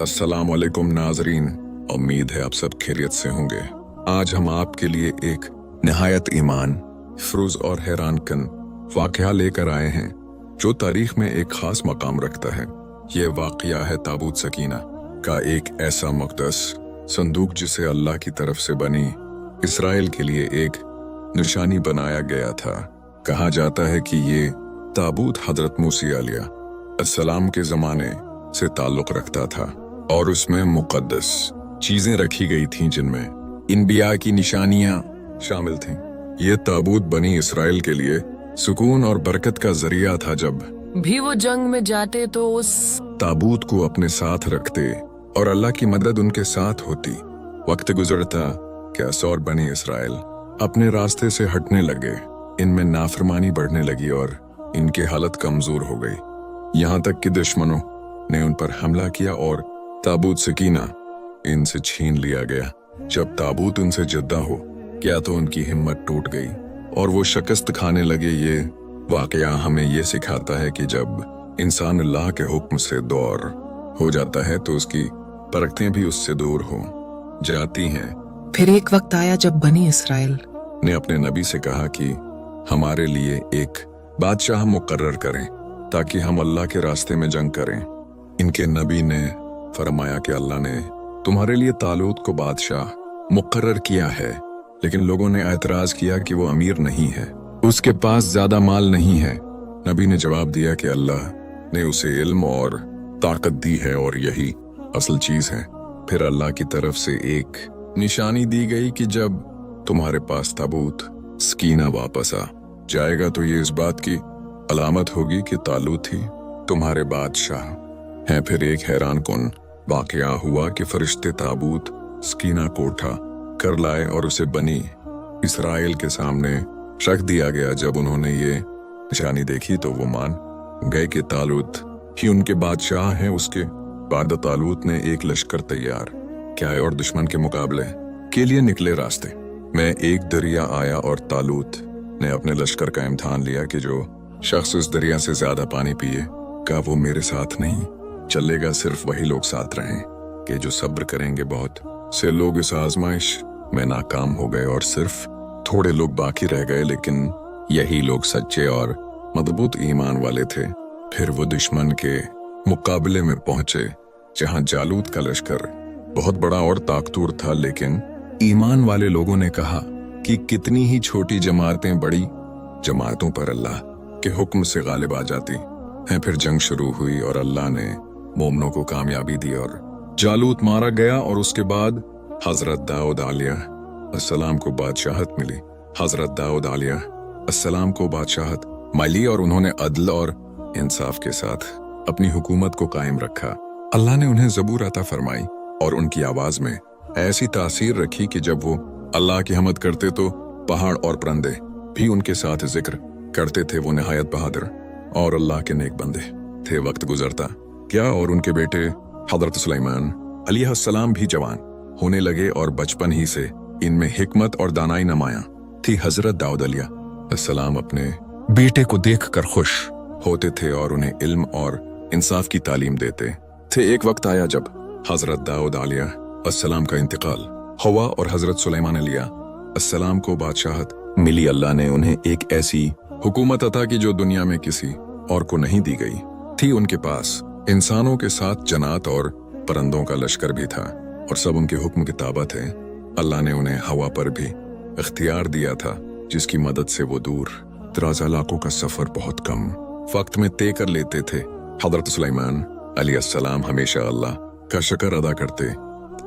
अस्सलाम वालेकुम नाजरीन, उम्मीद है आप सब खैरियत से होंगे। आज हम आपके लिए एक निहायत ईमान फरूज और हैरान कन वाक़या लेकर आए हैं जो तारीख में एक खास मकाम रखता है। ये वाक़या है ताबूत सकीना का एक ऐसा मुक़द्दस संदूक जिसे अल्लाह की तरफ से बनी इसराइल के लिए एक निशानी बनाया गया था। कहा जाता है कि ये ताबूत हजरत मूसा अलैहिस्सलाम के ज़माने से ताल्लुक़ रखता था और उसमें मुक़द्दस चीज़ें रखी गई थीं जिनमें इंबिया की निशानियां शामिल थीं। ये ताबूत बनी इसराइल के लिए सुकून और बरकत का जरिया था। जब भी वो जंग में जाते तो उस ताबूत को अपने साथ रखते और अल्लाह की मदद उनके साथ होती। वक्त गुजरता कैसा और बनी इसराइल अपने रास्ते से हटने लगे। इनमें नाफरमानी बढ़ने लगी और इनकी हालत कमजोर हो गई, यहाँ तक कि दुश्मनों ने उन पर हमला किया और ताबूत सकीना इनसे छीन लिया गया। जब ताबूत उनसे जुदा हो गया तो उनकी हिम्मत टूट गई और वो शिकस्त खाने लगे। ये वाकया हमें ये सिखाता है कि जब इंसान अल्लाह के हुक्म से दूर हो जाता है तो उसकी बरकतें भी उससे दूर हो जाती हैं। फिर एक वक्त आया जब बनी इसराइल ने अपने नबी से कहा कि हमारे लिए एक बादशाह मुकर्रर करें ताकि हम अल्लाह के रास्ते में जंग करें। इनके नबी ने फरमाया कि अल्लाह ने तुम्हारे लिए तालूत को बादशाह मुकर्रर किया है, लेकिन लोगों ने एतराज किया कि वो अमीर नहीं है, उसके पास ज्यादा माल नहीं है। नबी ने जवाब दिया कि अल्लाह ने उसे इल्म और ताकत दी है और यही असल चीज है। फिर अल्लाह की तरफ से एक निशानी दी गई कि जब तुम्हारे पास ताबूत सकीना वापस आ जाएगा तो ये इस बात की अलामत होगी कि तालूत ही तुम्हारे बादशाह हैं। फिर एक हैरान कुन वाकया हुआ कि फरिश्ते ताबूत सकीना को उठा कर लाए और उसे बनी इसराइल के सामने रख दिया गया। जब उन्होंने ये निशानी देखी तो वो मान गए कि तालूत ही उनके बादशाह हैं। उसके बाद तालूत ने एक लश्कर तैयार किया और दुश्मन के मुकाबले के लिए निकले। रास्ते में एक दरिया आया और तालूत ने अपने लश्कर का इम्तिहान लिया कि जो शख्स उस दरिया से ज्यादा पानी पिए का वो मेरे साथ नहीं चलेगा। सिर्फ वही लोग साथ रहें कि जो सब्र करेंगे। बहुत से लोग इस आजमाइश में नाकाम हो गए और सिर्फ थोड़े लोग बाकी रह गए, लेकिन यही लोग सच्चे और मजबूत ईमान वाले थे। फिर वो दुश्मन के मुकाबले में पहुंचे जहां जालूत का लश्कर बहुत बड़ा और ताकतवर था, लेकिन ईमान वाले लोगों ने कहा कि कितनी ही छोटी जमातें बड़ी जमातों पर अल्लाह के हुक्म से गालिब आ जाती हैं। फिर जंग शुरू हुई और अल्लाह ने मोमनों को कामयाबी दी और जालूत मारा गया और उसके बाद हजरत दाऊद अलैहिस्सलाम को बादशाहत मिली। हजरत दाऊद अलैहिस्सलाम को बादशाहत मिली और उन्होंने अदल और इंसाफ के साथ अपनी हुकूमत को कायम रखा। अल्लाह ने उन्हें ज़बूर अता फरमाई और उनकी आवाज में ऐसी तासीर रखी कि जब वो अल्लाह की हमद करते तो पहाड़ और परिंदे भी उनके साथ जिक्र करते थे। वो निहायत बहादुर और अल्लाह के नेक बंदे थे। वक्त गुजरता क्या और उनके बेटे हजरत सुलेमान अलैहिस्सलाम भी जवान होने लगे और बचपन ही से इनमें हिकमत और दानाई नमाया थी। हजरत दाऊद अलैहिस्सलाम अपने बेटे को देखकर खुश होते थे और उन्हें इल्म और इंसाफ की तालीम देते थे। एक वक्त आया जब हजरत दाऊद अलैहिस्सलाम का इंतकाल हुआ और हजरत सुलेमान अलैहिस्सलाम को बादशाहत मिली। अल्लाह ने उन्हें एक ऐसी हुकूमत अता की जो दुनिया में किसी और को नहीं दी गई थी। उनके पास इंसानों के साथ जन्नात और परिंदों का लश्कर भी था और सब उनके हुक्म की ताबत है। अल्लाह ने उन्हें हवा पर भी इख्तियार दिया था, जिसकी मदद से वो दूर दराज इलाकों का सफर बहुत कम वक्त में तय कर लेते थे। हजरत सुलेमान अलैहिस्सलाम हमेशा अल्लाह का शुक्र अदा करते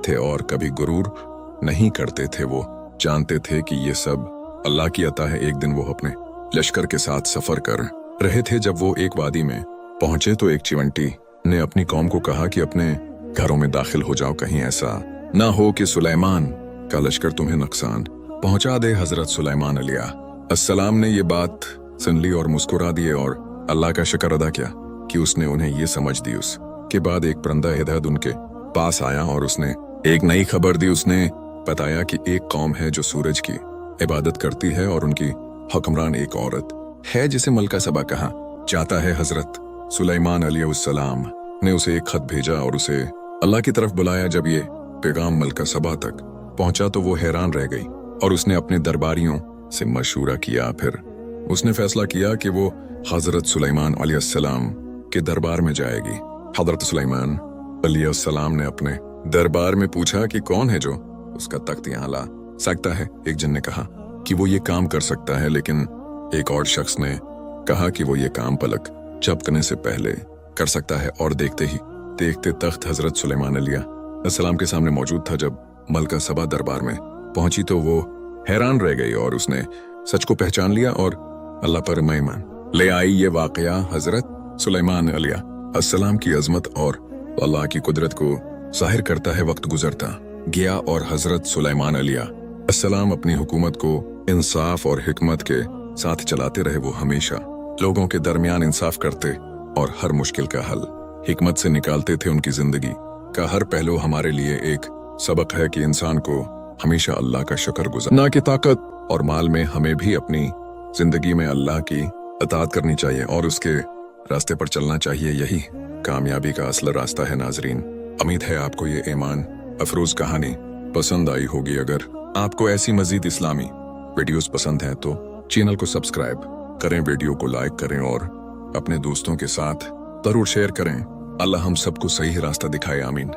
थे और कभी गुरूर नहीं करते थे। वो जानते थे कि ये सब अल्लाह की अता है। एक दिन वो अपने लश्कर के साथ सफर कर रहे थे। जब वो एक वादी में पहुंचे तो एक चिवंटी ने अपनी कौम को कहा कि अपने घरों में दाखिल हो जाओ, कहीं ऐसा ना हो कि सुलेमान का लश्कर तुम्हें नुकसान पहुंचा दे। हजरत सुलेमान अलैहिस्सलाम ने ये बात सुन ली और मुस्कुरा दिए और अल्लाह का शुक्र अदा किया कि उसने उन्हें ये समझ दी। उसके बाद एक परिंदा हिदहद उनके पास आया और उसने एक नई खबर दी। उसने बताया कि एक कौम है जो सूरज की इबादत करती है और उनकी हुक्मरान एक औरत है जिसे मलका सबा कहा जाता है। हजरत सुलेमान अलैहिस्सलाम ने उसे एक खत भेजा और उसे अल्लाह की तरफ बुलाया। जब ये पैगाम मलका सबा तक पहुंचा तो वो हैरान रह गई और उसने अपने दरबारियों से मशूरा किया। फिर उसने फैसला किया कि वो हजरत सुलेमान अलैहिस्सलाम के दरबार में जाएगी। हजरत सुलेमान अलैहिस्सलाम ने अपने दरबार में पूछा कि कौन है जो उसका तख्त यहाँ ला सकता है। एक जन ने कहा कि वो ये काम कर सकता है, लेकिन एक और शख्स ने कहा कि वो ये काम पलक झपकने से पहले कर सकता है। और देखते ही देखते तख्त हजरत सुलेमान अलैहिस्सलाम के सामने मौजूद था। जब मलका सबा दरबार में पहुंची तो वो हैरान रह गई और उसने सच को पहचान लिया और अल्लाह पर ईमान ले आई। ये वाकया हजरत सुलेमान अलैहिस्सलाम की अजमत और अल्लाह की कुदरत को जाहिर करता है। वक्त गुजरता गया और हजरत सुलेमान अलैहिस्सलाम अपनी हुकूमत को इंसाफ और हिकमत के साथ चलाते रहे। वो हमेशा लोगों के दरमियान इंसाफ करते और हर मुश्किल का हल हिकमत से निकालते थे। उनकी जिंदगी का हर पहलू हमारे लिए एक सबक है कि इंसान को हमेशा अल्लाह का शुक्र गुजारना की ताकत और माल में हमें भी अपनी जिंदगी में अल्लाह की अताअत करनी चाहिए और उसके रास्ते पर चलना चाहिए। यही कामयाबी का असल रास्ता है। नाजरीन, उम्मीद है आपको ये ईमान अफरोज कहानी पसंद आई होगी। अगर आपको ऐसी मजीद इस्लामी वीडियोस पसंद हैं तो चैनल को सब्सक्राइब करें, वीडियो को लाइक करें और अपने दोस्तों के साथ जरूर शेयर करें। अल्लाह हम सबको सही रास्ता दिखाए। आमीन।